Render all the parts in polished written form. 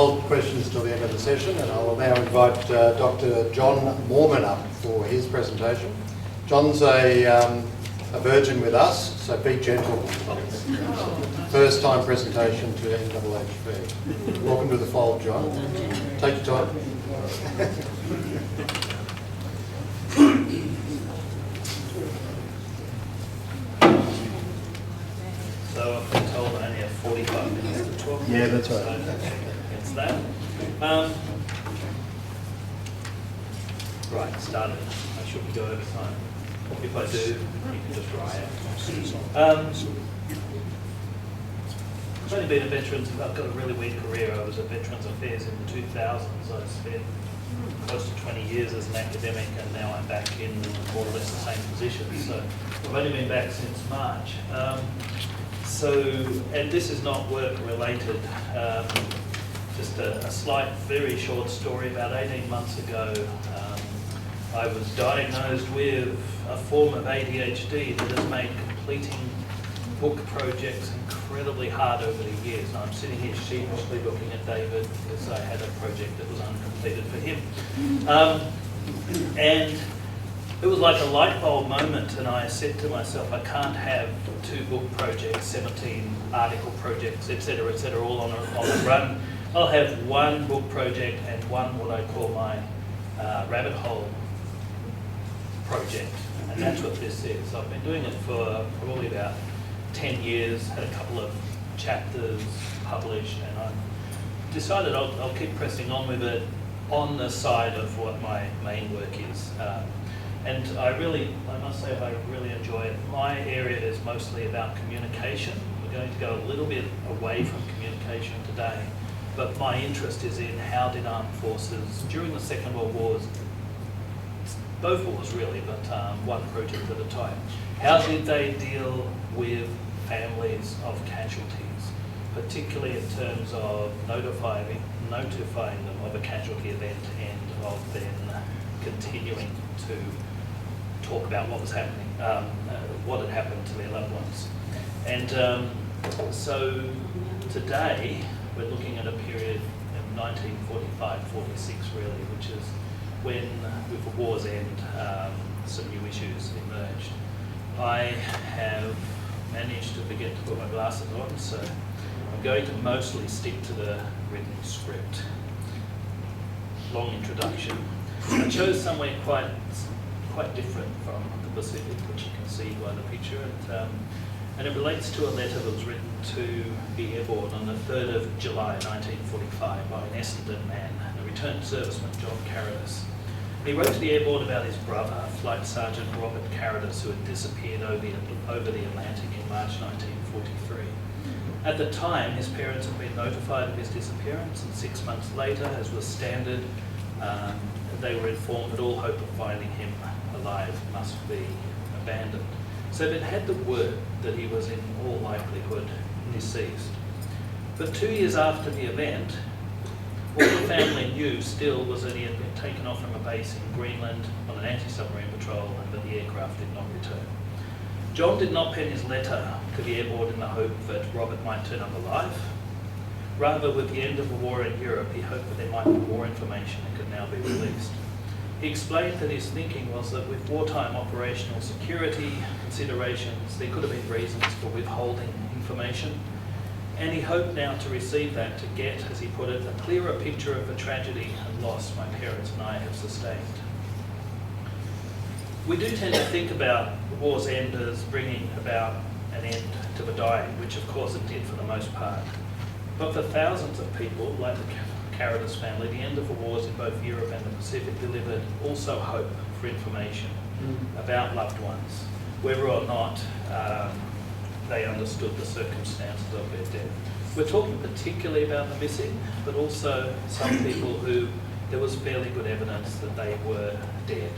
hold questions till the end of the session, and I'll now invite Dr. John Moremon up for his presentation. John's a virgin with us, so be gentle. First time presentation to NAHB. Welcome to the fold, John. Take your time. So I've been told I only have 45 minutes to talk. Yeah, that's right. So it's that. Right, started. I shouldn't go over time. If I do, you can just riot. I've only been a veteran. I've got a really weird career. I was at Veterans Affairs in the 2000s. I spent close to 20 years as an academic, and now I'm back in more or less the same position. So I've only been back since March. And this is not work related. Just a slight, very short story. About 18 months ago, I was diagnosed with a form of ADHD that has made completing book projects incredibly hard over the years. And I'm sitting here sheepishly looking at David because I had a project that was uncompleted for him. And it was like a light bulb moment, and I said to myself, I can't have 2 book projects, 17 article projects, etc., all on a run. I'll have 1 book project and 1 what I call my rabbit hole project, and that's what this is. I've been doing it for probably about 10 years, had a couple of chapters published, and I decided I'll keep pressing on with it on the side of what my main work is. And I must say I really enjoy it. My area is mostly about communication. We're going to go a little bit away from communication today, but my interest is in how did armed forces, during the Second World Wars, both wars really, but one project at a time, how did they deal with families of casualties, particularly in terms of notifying them of a casualty event and of then continuing to talk about what was happening, what had happened to their loved ones. And so today we're looking at a period of 1945-46 really, which is when, with the war's end, some new issues emerged. I have managed to forget to put my glasses on, so I'm going to mostly stick to the written script. Long introduction. I chose somewhere quite different from the Pacific, which you can see by the picture, and it relates to a letter that was written to the airborne on the 3rd of July 1945 by an Essendon man, a returned serviceman, John Carradus. He wrote to the airborne about his brother, Flight Sergeant Robert Carradus, who had disappeared over the Atlantic in March 1943. At the time, his parents had been notified of his disappearance, and 6 months later, as was standard, they were informed that all hope of finding him alive must be abandoned. So they'd had the word that he was in all likelihood deceased. But 2 years after the event, all the family knew still was that he had been taken off from a base in Greenland on an anti-submarine patrol and that the aircraft did not return. John did not pen his letter to the airborne in the hope that Robert might turn up alive. Rather, with the end of the war in Europe, he hoped that there might be more information that could now be released. He explained that his thinking was that with wartime operational security considerations, there could have been reasons for withholding information, and he hoped now to receive that to get, as he put it, a clearer picture of the tragedy and loss my parents and I have sustained. We do tend to think about the war's end as bringing about an end to the dying, which of course it did for the most part. But for thousands of people, like the Carradus family, the end of the wars in both Europe and the Pacific delivered also hope for information about loved ones, whether or not they understood the circumstances of their death. We're talking particularly about the missing, but also some people who there was fairly good evidence that they were dead.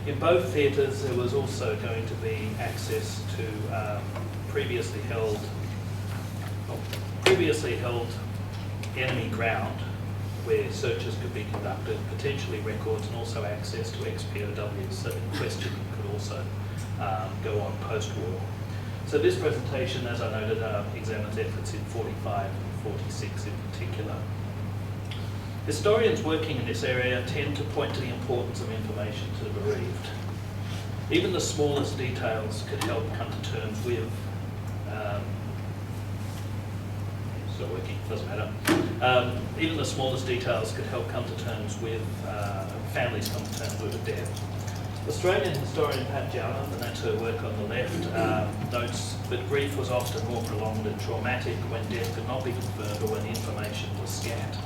In both theatres, there was also going to be access to previously held enemy ground where searches could be conducted, potentially records, and also access to ex-POWs, so the question could also go on post-war. So this presentation, as I noted, examines efforts in 45 and 1946 in particular. Historians working in this area tend to point to the importance of information to the bereaved. Even the smallest details could help come to terms with, even the smallest details could help come to terms with, families come to terms with a death. Australian historian Pat Jowner, and that's her work on the left, notes that grief was often more prolonged and traumatic when death could not be confirmed or when information was scant.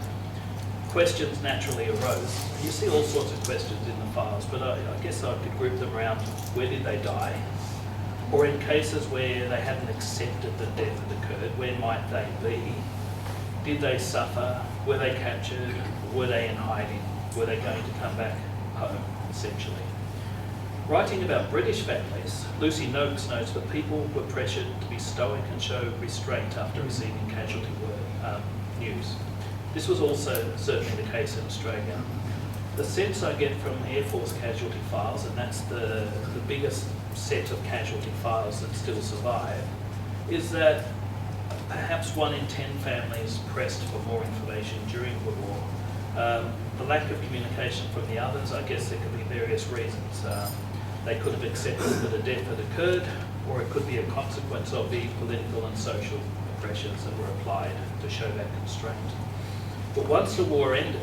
Questions naturally arose. You see all sorts of questions in the files, but I guess I could group them around where did they die? Or in cases where they hadn't accepted that death had occurred, where might they be? Did they suffer? Were they captured? Were they in hiding? Were they going to come back home, essentially? Writing about British families, Lucy Noakes notes that people were pressured to be stoic and show restraint after receiving casualty news. This was also certainly the case in Australia. The sense I get from Air Force casualty files, and that's the biggest set of casualty files that still survive, is that perhaps 1 in 10 families pressed for more information during the war. The lack of communication from the others, I guess there could be various reasons. They could have accepted that a death had occurred, or it could be a consequence of the political and social pressures that were applied to show that constraint. But once the war ended,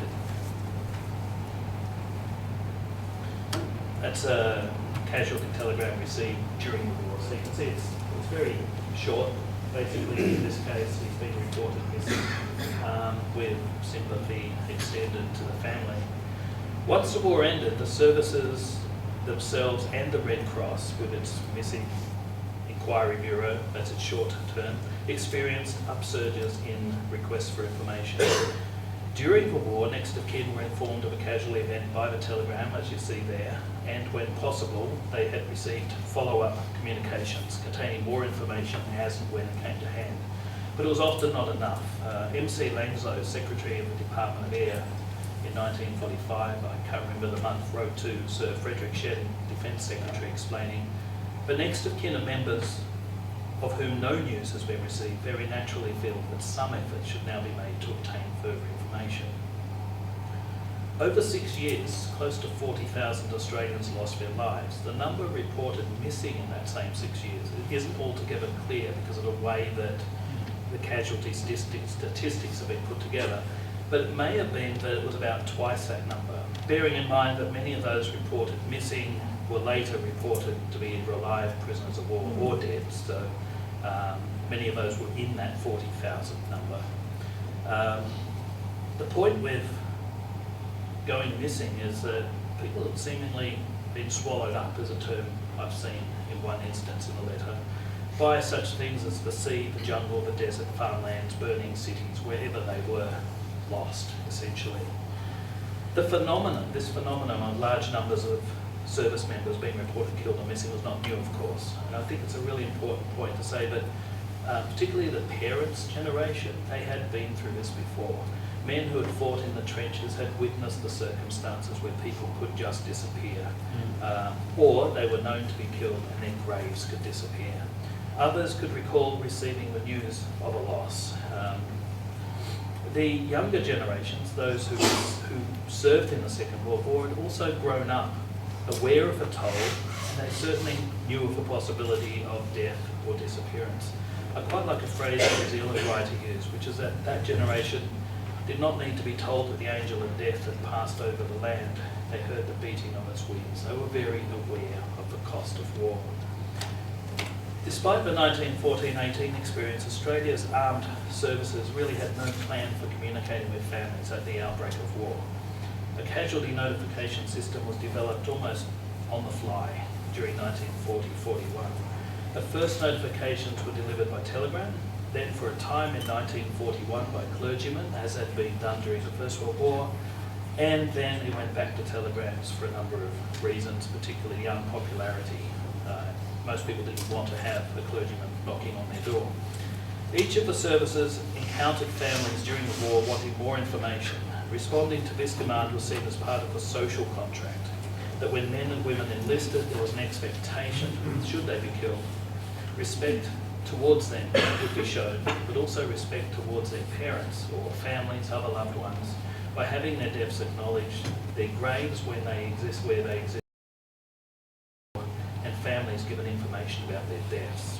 that's a casualty telegram received during the war. So you can see it's very short. Basically, in this case, he's been reported missing with sympathy extended to the family. Once the war ended, the services themselves and the Red Cross, with its missing inquiry bureau, that's its short term, experienced upsurges in requests for information. During the war, next of kin were informed of a casualty event by the telegram, as you see there, and when possible, they had received follow-up communications containing more information as and when it came to hand. But it was often not enough. MC Langslow, Secretary of the Department of Air in 1945, I can't remember the month, wrote to Sir Frederick Shedden, Defence Secretary, explaining, "The next of kin are members of whom no news has been received, very naturally feel that some effort should now be made to obtain further information." Over 6 years, close to 40,000 Australians lost their lives. The number reported missing in that same 6 years isn't altogether clear because of the way that the casualty statistics have been put together, but it may have been that it was about twice that number, bearing in mind that many of those reported missing were later reported to be either alive, prisoners of war, or dead, so many of those were in that 40,000 number. The point with going missing is that people have seemingly been swallowed up, as a term I've seen in one instance in the letter, by such things as the sea, the jungle, the desert, farmlands, burning cities, wherever they were lost, essentially. This phenomenon of large numbers of service members being reported killed or missing was not new, of course. And I think it's a really important point to say that particularly the parents' generation, they had been through this before. Men who had fought in the trenches had witnessed the circumstances where people could just disappear, or they were known to be killed and their graves could disappear. Others could recall receiving the news of a loss. The younger generations, those who served in the Second World War, had also grown up aware of a toll, and they certainly knew of the possibility of death or disappearance. I quite like a phrase a New Zealand writer used, which is that that generation did not need to be told that the angel of death had passed over the land. They heard the beating of its wings. They were very aware of the cost of war. Despite the 1914-18 experience, Australia's armed services really had no plan for communicating with families at the outbreak of war. A casualty notification system was developed almost on the fly during 1940-41. The first notifications were delivered by telegram, then for a time in 1941 by clergymen, as had been done during the First World War, and then it went back to telegrams for a number of reasons, particularly unpopularity. Most people didn't want to have a clergyman knocking on their door. Each of the services encountered families during the war wanting more information. Responding to this demand was seen as part of a social contract, that when men and women enlisted, there was an expectation, should they be killed, respect towards them would be shown, but also respect towards their parents or families, other loved ones, by having their deaths acknowledged, their graves when they exist, where they exist, and families given information about their deaths.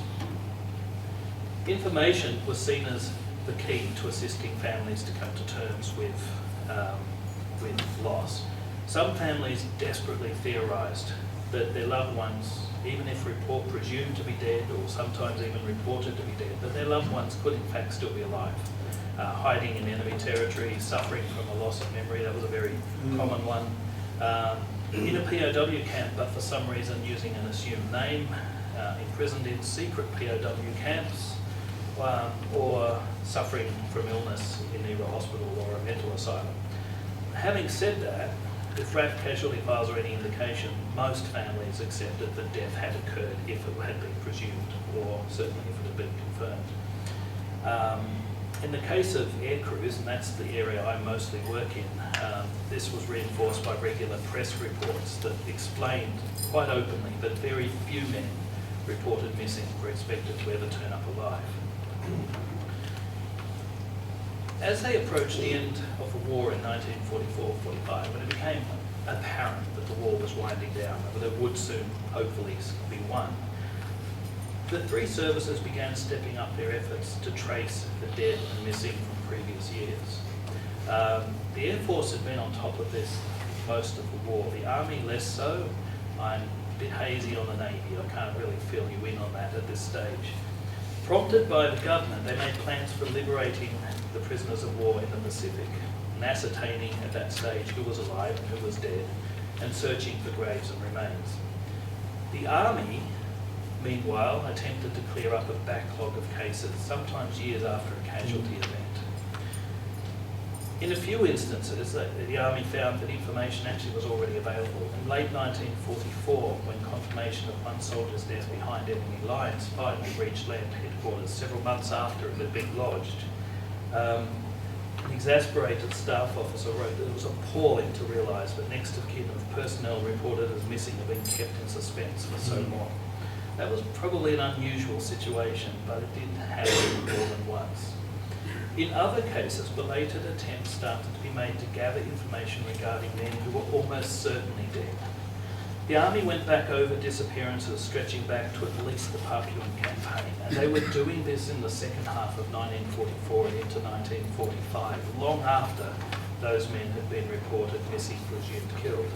Information was seen as the key to assisting families to come to terms with loss. Some families desperately theorised that their loved ones, even if presumed to be dead, or sometimes even reported to be dead, that their loved ones could in fact still be alive, hiding in enemy territory, suffering from a loss of memory. That was a very common one. In a POW camp, but for some reason using an assumed name, imprisoned in secret POW camps, or suffering from illness in either a hospital or a mental asylum. Having said that, if RAF casualty files are any indication, most families accepted that death had occurred if it had been presumed, or certainly if it had been confirmed. In the case of air crews, and that's the area I mostly work in, this was reinforced by regular press reports that explained quite openly that very few men reported missing were expected to ever turn up alive. As they approached the end of the war in 1944-45, when it became apparent that the war was winding down, and that it would soon, hopefully, be won, the three services began stepping up their efforts to trace the dead and missing from previous years. The Air Force had been on top of this most of the war. The Army less so. I'm a bit hazy on the Navy. I can't really fill you in on that at this stage. Prompted by the government, they made plans for liberating the prisoners of war in the Pacific, and ascertaining at that stage who was alive and who was dead, and searching for graves and remains. The Army, meanwhile, attempted to clear up a backlog of cases, sometimes years after a casualty event. In a few instances, the Army found that information actually was already available. In late 1944, when confirmation of one soldier's death behind enemy lines finally reached land headquarters several months after it had been lodged, an exasperated staff officer wrote that it was appalling to realise that next of kin of personnel reported as missing have been kept in suspense for so long. That was probably an unusual situation, but it did happen more than once. In other cases, belated attempts started to be made to gather information regarding men who were almost certainly dead. The Army went back over disappearances stretching back to at least the Papuan campaign, and they were doing this in the second half of 1944 and into 1945, long after those men had been reported missing, presumed killed.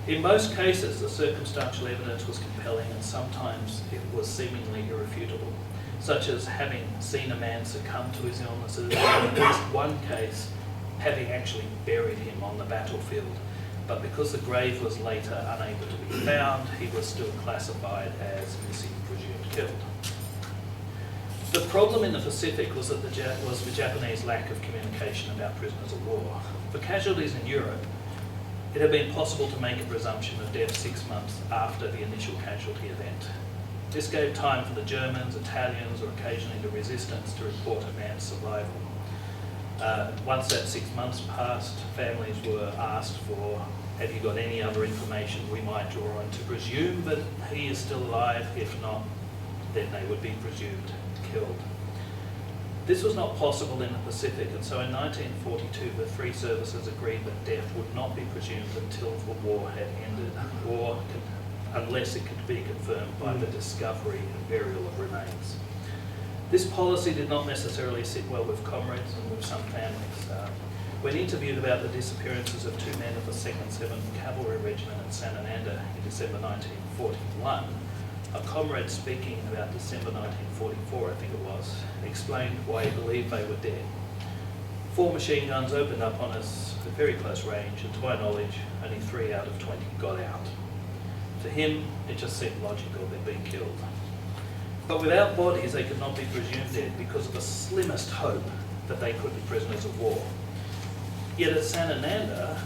In most cases, the circumstantial evidence was compelling, and sometimes it was seemingly irrefutable, such as having seen a man succumb to his illnesses, or in at least one case, having actually buried him on the battlefield. But because the grave was later unable to be found, he was still classified as missing, presumed killed. The problem in the Pacific was the Japanese lack of communication about prisoners of war. For casualties in Europe, it had been possible to make a presumption of death 6 months after the initial casualty event. This gave time for the Germans, Italians, or occasionally the resistance to report a man's survival. Once that 6 months passed, families were asked for, have you got any other information we might draw on to presume that he is still alive? If not, then they would be presumed killed. This was not possible in the Pacific, and so in 1942 the three services agreed that death would not be presumed until the war had ended, or unless it could be confirmed by the discovery and burial of remains. This policy did not necessarily sit well with comrades and with some families. When interviewed about the disappearances of 2 men of the 2nd 7th Cavalry Regiment at Santa Nanda in December 1941, a comrade speaking about December 1944, I think it was, explained why he believed they were dead. 4 machine guns opened up on us at very close range, and to my knowledge, only 3 out of 20 got out. To him, it just seemed logical they'd been killed. But without bodies, they could not be presumed dead because of the slimmest hope that they could be prisoners of war. Yet at Santa Nanda,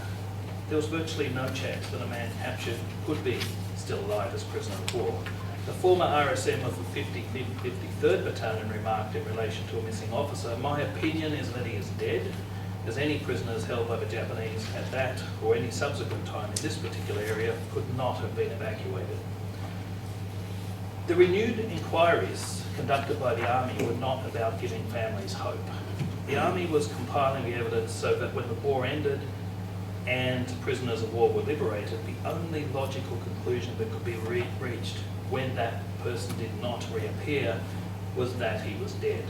there was virtually no chance that a man captured could be still alive as prisoner of war. The former RSM of the 53rd Battalion remarked in relation to a missing officer, "My opinion is that he is dead, as any prisoners held by the Japanese at that or any subsequent time in this particular area could not have been evacuated." The renewed inquiries conducted by the Army were not about giving families hope. The Army was compiling the evidence so that when the war ended and prisoners of war were liberated, the only logical conclusion that could be reached when that person did not reappear was that he was dead.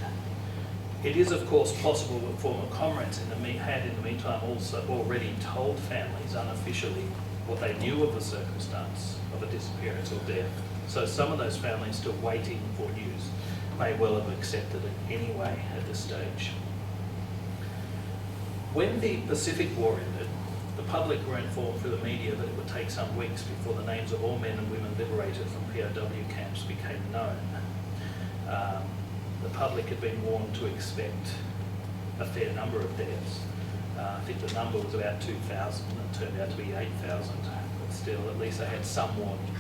It is of course possible that former comrades had in the meantime also already told families unofficially what they knew of the circumstance of a disappearance or death. So some of those families still waiting for news may well have accepted it anyway at this stage. When the Pacific War ended, the public were informed through the media that it would take some weeks before the names of all men and women liberated from POW camps became known. The public had been warned to expect a fair number of deaths. I think the number was about 2,000, and it turned out to be 8,000, but still, at least they had some warning.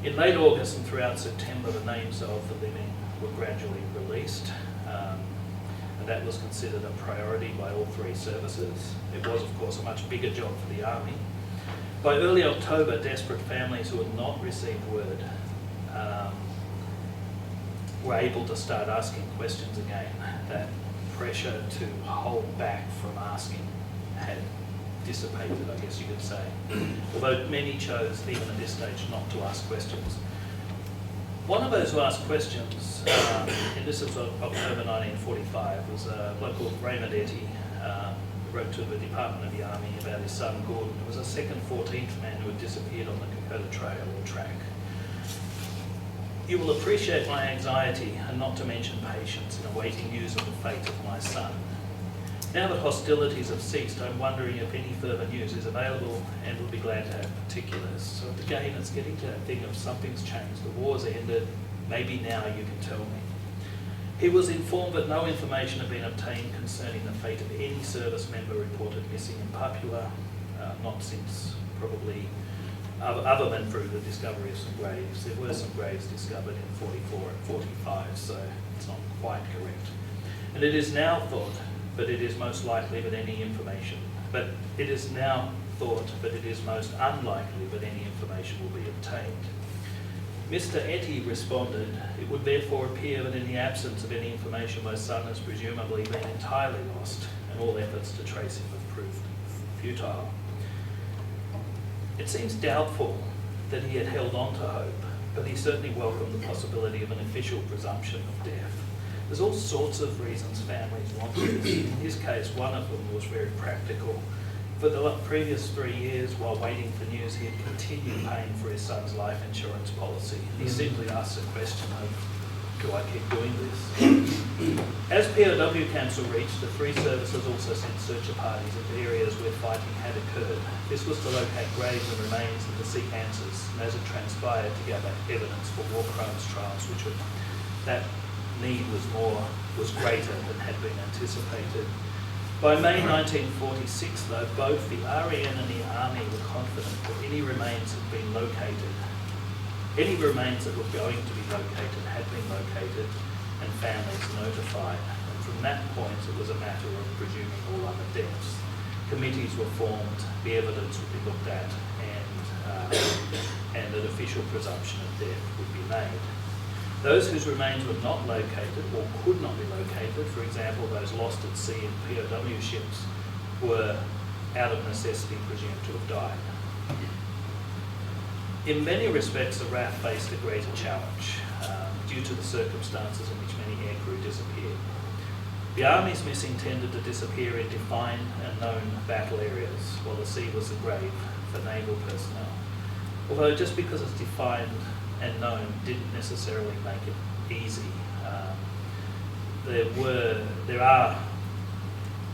In late August and throughout September, the names of the living were gradually released, and that was considered a priority by all three services. It was, of course, a much bigger job for the Army. By early October, desperate families who had not received word were able to start asking questions again. That pressure to hold back from asking had dissipated, I guess you could say. Although many chose, even at this stage, not to ask questions. One of those who asked questions, and this was October 1945, was a bloke called Raymond Etty, who wrote to the Department of the Army about his son Gordon. It was a second 14th man who had disappeared on the Dakota Trail or track. You will appreciate my anxiety, and not to mention patience, in awaiting news of the fate of my son. Now that hostilities have ceased, I'm wondering if any further news is available, and would be glad to have particulars. So again, it's getting to that thing of something's changed. The war's ended, maybe now you can tell me. He was informed that no information had been obtained concerning the fate of any service member reported missing in Papua, not since probably, other than through the discovery of some graves. There were some graves discovered in 44 and 45, so it's not quite correct. And it is now thought that it is most likely that any information, but it is now thought that it is most unlikely that any information will be obtained. Mr. Etty responded, it would therefore appear that in the absence of any information, my son has presumably been entirely lost, and all efforts to trace him have proved futile. It seems doubtful that he had held on to hope, but he certainly welcomed the possibility of an official presumption of death. There's all sorts of reasons families want this. In his case, one of them was very practical. For the previous 3 years, while waiting for news, he had continued paying for his son's life insurance policy. He simply asked the question of, do I keep doing this? As POW camps were reached, the three services also sent searcher parties into areas where fighting had occurred. This was to locate graves and remains and to seek answers, and as it transpired, to gather evidence for war crimes trials, that need was greater than had been anticipated. By May 1946, though, both the REN and the Army were confident that any remains had been located. Any remains that were going to be located had been located and families notified. And from that point, it was a matter of presuming all other deaths. Committees were formed, the evidence would be looked at, and an official presumption of death would be made. Those whose remains were not located or could not be located, for example, those lost at sea in POW ships, were out of necessity presumed to have died. In many respects, the RAF faced a greater challenge due to the circumstances in which many aircrew disappeared. The Army's missing tended to disappear in defined and known battle areas, while the sea was the grave for naval personnel. Although just because it's defined and known didn't necessarily make it easy. There are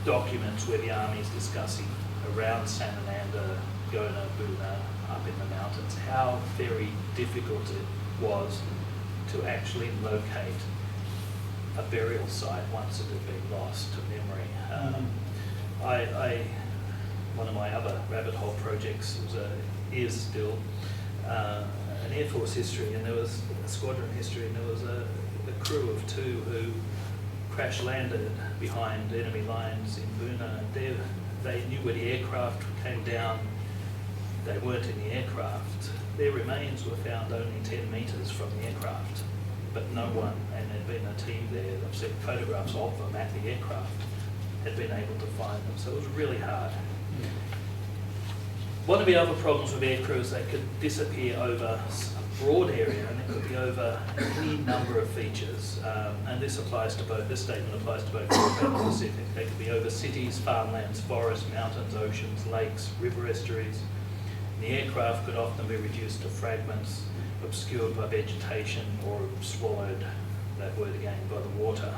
documents where the Army is discussing around Sanananda, Gona, Buna, up in the mountains, how very difficult it was to actually locate a burial site once it had been lost to memory. One of my other rabbit hole projects is still an Air Force history, and there was a squadron history, and there was a crew of 2 who crash landed behind enemy lines in Buna. They knew where the aircraft came down they weren't in the aircraft, their remains were found only 10 metres from the aircraft, but no one, and there'd been a team there, I've seen photographs of them at the aircraft, had been able to find them, so it was really hard. One of the other problems with aircrew is they could disappear over a broad area, and it could be over any number of features. And this statement applies to both Europe and the Pacific. They could be over cities, farmlands, forests, mountains, oceans, lakes, river estuaries. The aircraft could often be reduced to fragments, obscured by vegetation, or swallowed, that word again, by the water.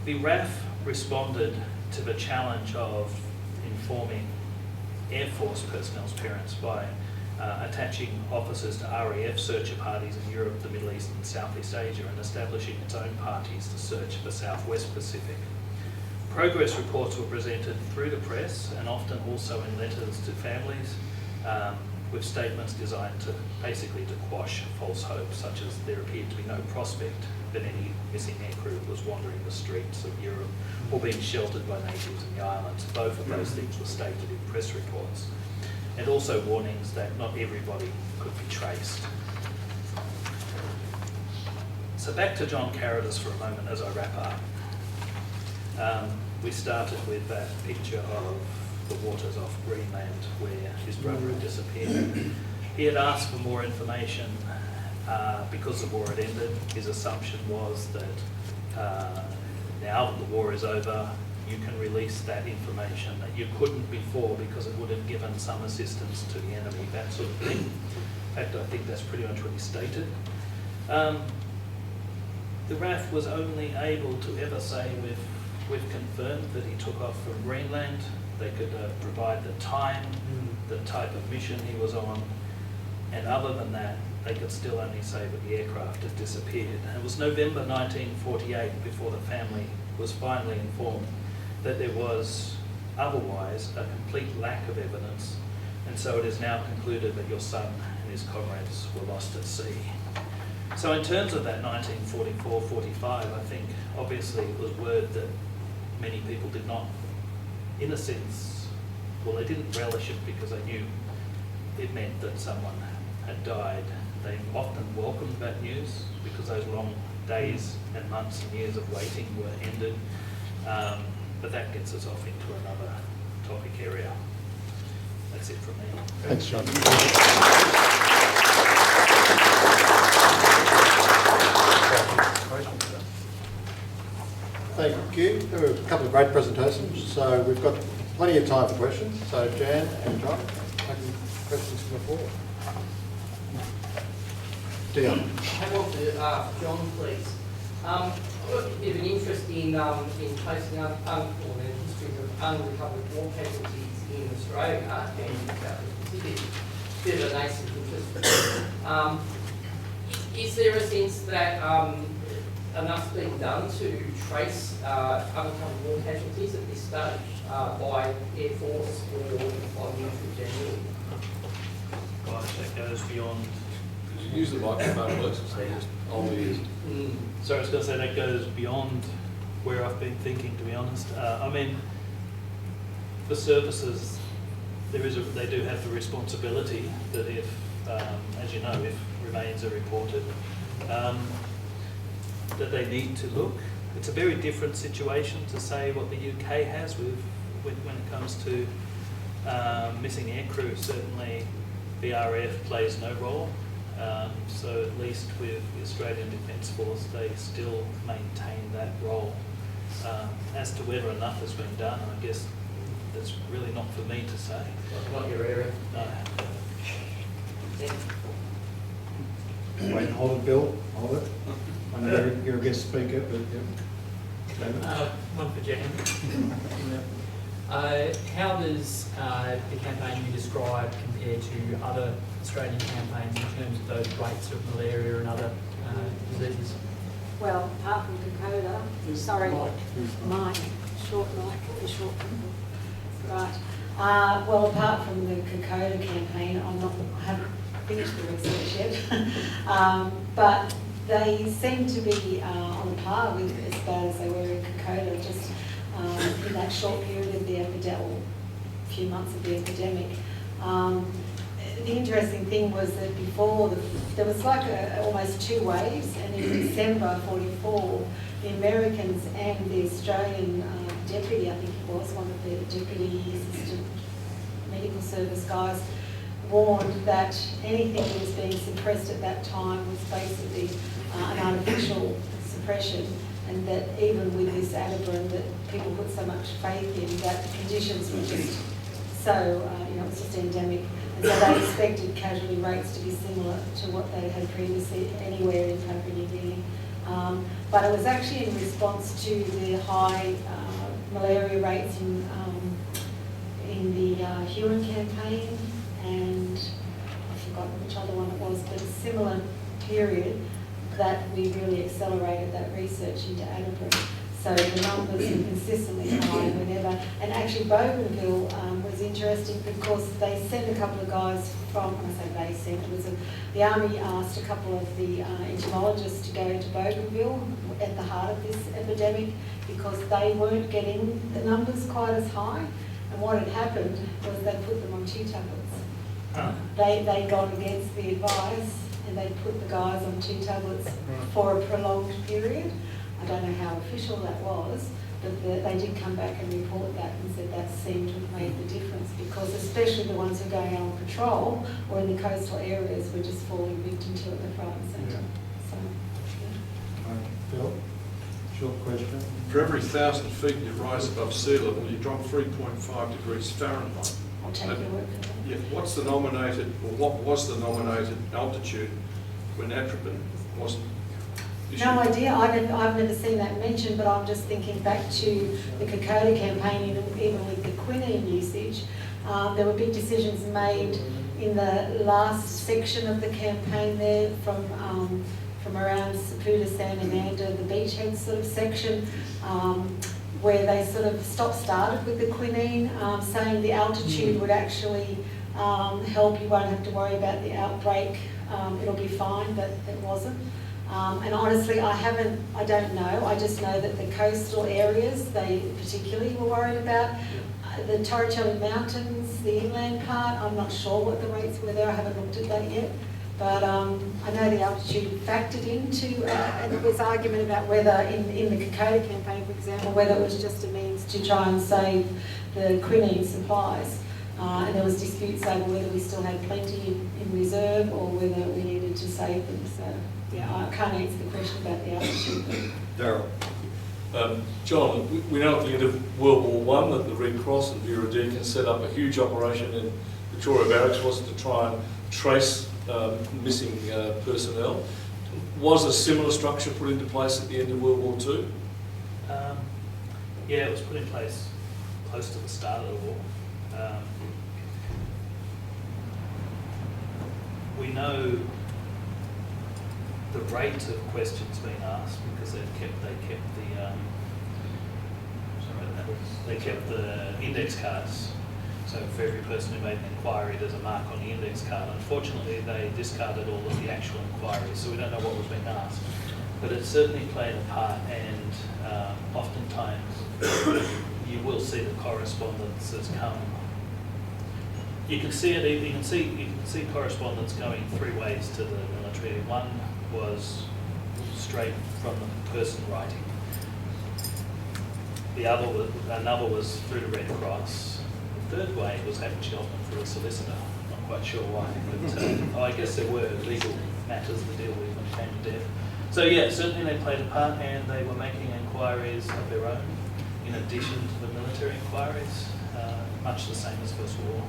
The RAF responded to the challenge of informing Air Force personnel's parents by attaching officers to RAF searcher parties in Europe, the Middle East and Southeast Asia, and establishing its own parties to search the Southwest Pacific. Progress reports were presented through the press and often also in letters to families with statements designed to basically to quash false hope, such as there appeared to be no prospect that any missing aircrew was wandering the streets of Europe or being sheltered by natives in the islands. Both of those things were stated in press reports. And also warnings that not everybody could be traced. So back to John Carruthers for a moment as I wrap up. We started with that picture of the waters off Greenland where his brother had disappeared. He had asked for more information because the war had ended. His assumption was that now that the war is over, you can release that information that you couldn't before because it would have given some assistance to the enemy, that sort of thing. In fact, I think that's pretty much what he stated. The RAF was only able to ever say we've confirmed that he took off from Greenland. They could provide the time, the type of mission he was on, and other than that, they could still only say that the aircraft had disappeared. And it was November 1948 before the family was finally informed that there was otherwise a complete lack of evidence, and so it is now concluded that your son and his comrades were lost at sea. So in terms of that 1944-45, I think obviously it was word that many people did not, in a sense, well, they didn't relish it because they knew it meant that someone had died. They often welcomed that news because those long days and months and years of waiting were ended. But that gets us off into another topic area. That's it from me. Thanks, John. Thank you. There were a couple of great presentations, so we've got plenty of time for questions. So Jan and John, taking questions from the floor. Dion. I want to ask John, please. I've got a bit of an interest in posting up the histories of unrecovered war casualties in Australia and South Pacific. Bit of a nascent interest. Is there a sense that enough's being done to trace unrecovered war casualties at this stage by Air Force or by military generally? Gosh, that goes beyond. Use the microphone, please. So just hold it is. So I was going to say that goes beyond where I've been thinking, to be honest. I mean, the services, they do have the responsibility that if, as you know, if remains are reported, that they need to look. It's a very different situation to say what the UK has with when it comes to missing aircrew. Certainly, the RAF plays no role. So at least with the Australian Defence Force, they still maintain that role. As to whether enough has been done, I guess that's really not for me to say. Not your area. No. Wait, hold it, Bill, hold it. I know you're a guest speaker, but yeah. One for Jan. How does the campaign you described compare to other Australian campaigns in terms of those rates of malaria and other diseases? Well, apart from Kokoda, sorry, Mike, short Mike, the short people. Right. Well, apart from the Kokoda campaign, I haven't finished the research yet, but they seem to be on par with as bad as they were in Kokoda, just in that short period of the epidemic, or few months of the epidemic. The interesting thing was that before, there was like almost two waves, and in December 44, the Americans and the Australian deputy, I think it was, one of the deputy assistant medical service guys, warned that anything that was being suppressed at that time was basically an artificial suppression, and that even with this Adabrine that people put so much faith in, that the conditions were just so, it was just endemic. And so they expected casualty rates to be similar to what they had previously anywhere in Papua New Guinea. But it was actually in response to the high malaria rates in the Huron campaign, and I've forgotten which other one it was, but a similar period that we really accelerated that research into Adabrine. So the numbers are consistently high whenever, and actually Bougainville was interesting because they sent a couple of guys from, I say they sent, the army asked a couple of the entomologists to go to Bougainville at the heart of this epidemic because they weren't getting the numbers quite as high, and what had happened was they put them on 2 tablets. They'd gone against the advice and they put the guys on 2 tablets for a prolonged period. I don't know how official that was, but they did come back and report that and said that seemed to have made the difference because especially the ones who are going out on patrol or in the coastal areas were just falling victim to it at the front and centre. So, Phil, short question. For every 1,000 feet you rise above sea level, you drop 3.5 degrees Fahrenheit. I'll take your word for that. Yeah, what's the nominated, or what was the nominated altitude when Adabrine wasn't issued? No idea. I've never seen that mentioned, but I'm just thinking back to the Kokoda campaign, even with the quinine usage. There were big decisions made in the last section of the campaign there from around Saputo, Sanananda, the beachhead sort of section, where they sort of started with the quinine, saying the altitude would actually help, you won't have to worry about the outbreak, it'll be fine, but it wasn't. And honestly, I don't know. I just know that the coastal areas, they particularly were worried about. The Torricelli Mountains, the inland part, I'm not sure what the rates were there. I haven't looked at that yet. But I know the altitude factored into, and there was argument about whether, in the Kokoda campaign, for example, whether it was just a means to try and save the quinine supplies. And there was disputes over whether we still had plenty in reserve or whether we needed to save them. So, yeah, I can't answer the question about the altitude. Daryl. John, we know at the end of World War I that the Red Cross and Vera Deakin set up a huge operation in Victoria Barracks, was to try and trace missing personnel. Was a similar structure put into place at the end of World War II? Yeah, it was put in place close to the start of the war. We know the rate of questions being asked because they kept the index cards. So for every person who made an inquiry, there's a mark on the index card. Unfortunately, they discarded all of the actual inquiries, so we don't know what was being asked. But it certainly played a part, and oftentimes you will see the correspondence that's come. You can see it. You can see correspondence going 3 ways to the military. One was straight from the person writing. Another was through the Red Cross. The third way was actually often through a solicitor. Not quite sure why, but I guess there were legal matters to deal with when it came to death. So yeah, certainly they played a part, and they were making inquiries of their own in addition to the military inquiries, much the same as First War.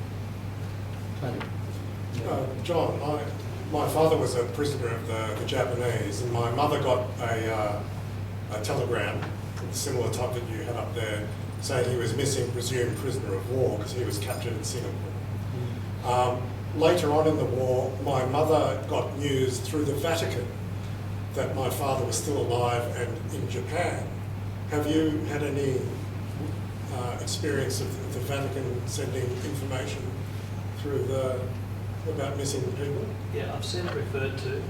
John, my father was a prisoner of the Japanese, and my mother got a telegram, similar type that you had up there, saying he was missing, presumed prisoner of war, because he was captured in Singapore. Later on in the war, my mother got news through the Vatican that my father was still alive and in Japan. Have you had any experience of the Vatican sending information through about missing people? Yeah, I've seen it referred to.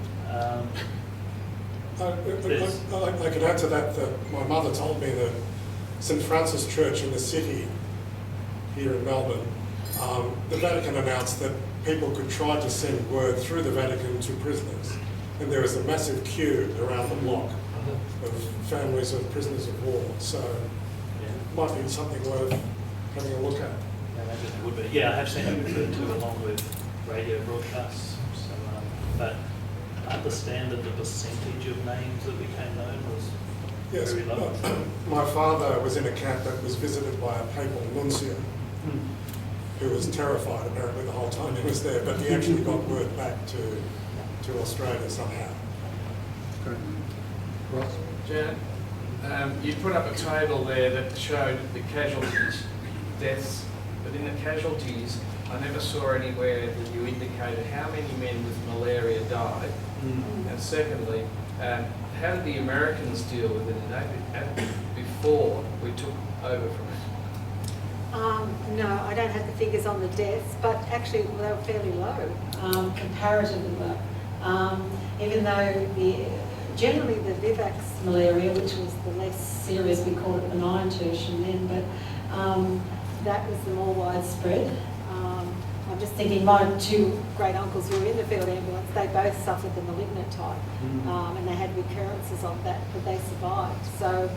I could add to that my mother told me that St Francis Church in the city here in Melbourne the Vatican announced that people could try to send word through the Vatican to prisoners. And there was a massive queue around the block of families of prisoners of war. So it might be something worth having a look at. I imagine it would be. Yeah, I have seen it referred to along with radio broadcasts. So, but I understand that the percentage of names that became known was Yes, very low. my father was in a camp that was visited by a papal nuncio who was terrified apparently the whole time he was there, but he actually got word back to Australia somehow. Great. Ross? Jan, you put up a table there that showed the casualties, deaths, but in the casualties, I never saw anywhere that you indicated how many men with malaria died. And secondly, how did the Americans deal with it before we took over from it? No, I don't have the figures on the deaths, but actually they were fairly low, comparatively low. Even though generally the Vivax malaria, which was the less serious, we called it benign tertian then, but that was the more widespread. I'm just thinking my two great uncles who were in the field ambulance, they both suffered the malignant type, and they had recurrences of that, but they survived. So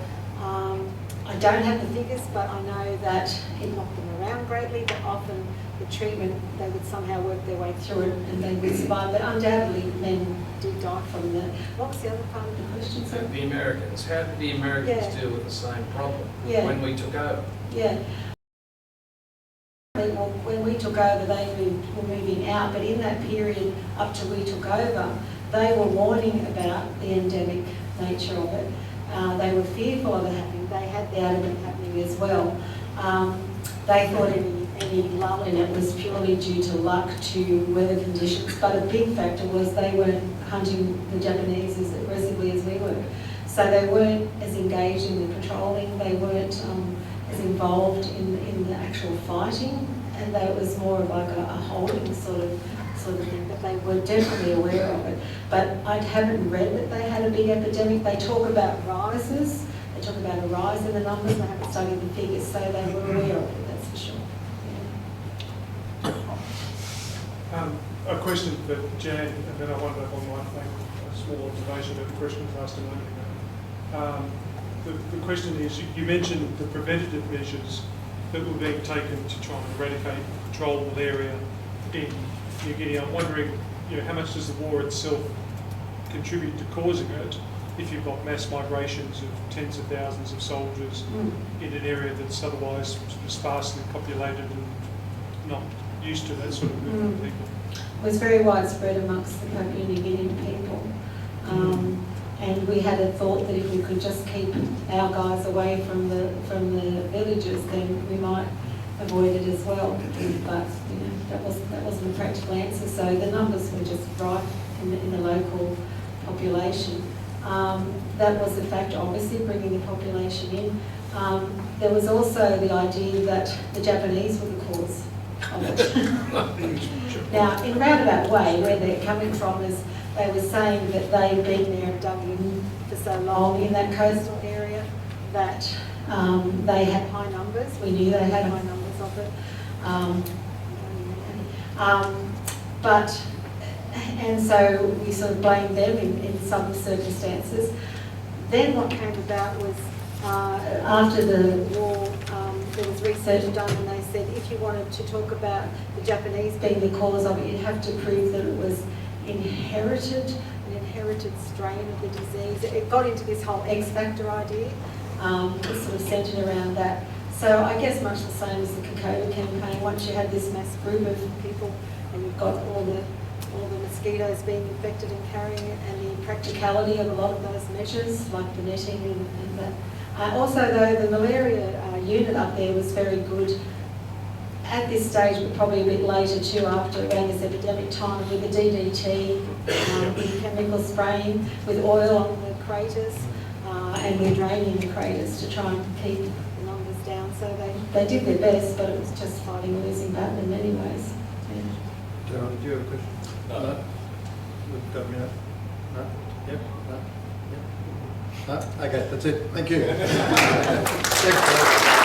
I don't have the figures, but I know that it knocked them around greatly, but often the treatment, they would somehow work their way through it and they would survive. But undoubtedly men did die from that. What was the other part of the question? So the Americans, how did the Americans deal with the same problem when we took over? Yeah. Well, when we took over, they were moving out, but in that period up to we took over, they were warning about the endemic nature of it. They were fearful of it happening. They had doubt of it happening as well. They thought any lull in it was purely due to luck, to weather conditions, but a big factor was they weren't hunting the Japanese as aggressively as we were. So they weren't as engaged in the patrolling, they weren't as involved in the actual fighting, and it was more of like a holding sort of thing, but they were definitely aware of it. But I haven't read that they had a big epidemic. They talk about rises, they talk about a rise in the numbers, I haven't studied the figures, so they were aware of it, that's for sure. Yeah. A question for Jan, and then I wonder if I might make a small observation about the question I asked a moment ago. The question is, you mentioned the preventative measures that were being taken to try and eradicate and control malaria in New Guinea. I'm wondering, how much does the war itself contribute to causing it if you've got mass migrations of tens of thousands of soldiers in an area that's otherwise sparsely populated and not used to that sort of movement of people? It was very widespread amongst the Papua New Guinean people. And we had a thought that if we could just keep our guys away from the villages, then we might avoid it as well. But that wasn't a practical answer. So the numbers were just rife in the local population. That was a factor, obviously, bringing the population in. There was also the idea that the Japanese were the cause of it. Now, in a roundabout way, where they're coming from is they were saying that they'd been there and dug in for so long in that coastal area that they had high numbers. We knew they had high numbers of it. And so we sort of blamed them in some circumstances. Then what came about was after the war, there was research done and they said if you wanted to talk about the Japanese being the cause of it, you'd have to prove that it was an inherited strain of the disease. It got into this whole X factor idea, sort of centred around that. So I guess much the same as the Kokoda campaign. Once you had this mass group of people and you've got all the mosquitoes being infected and carrying it, and the impracticality of a lot of those measures, like the netting and that. Also, though, the malaria unit up there was very good. At this stage, but probably a bit later too, after around this epidemic time, with the DDT, with chemical spraying, with oil on the craters, and we're draining the craters to try and keep the numbers down. So they did their best, but it was just fighting a losing battle in many ways. Yeah. John, did you have a question? No. We've got a minute. No? Yep. No? Yep. No? Okay, that's it. Thank you. Thanks,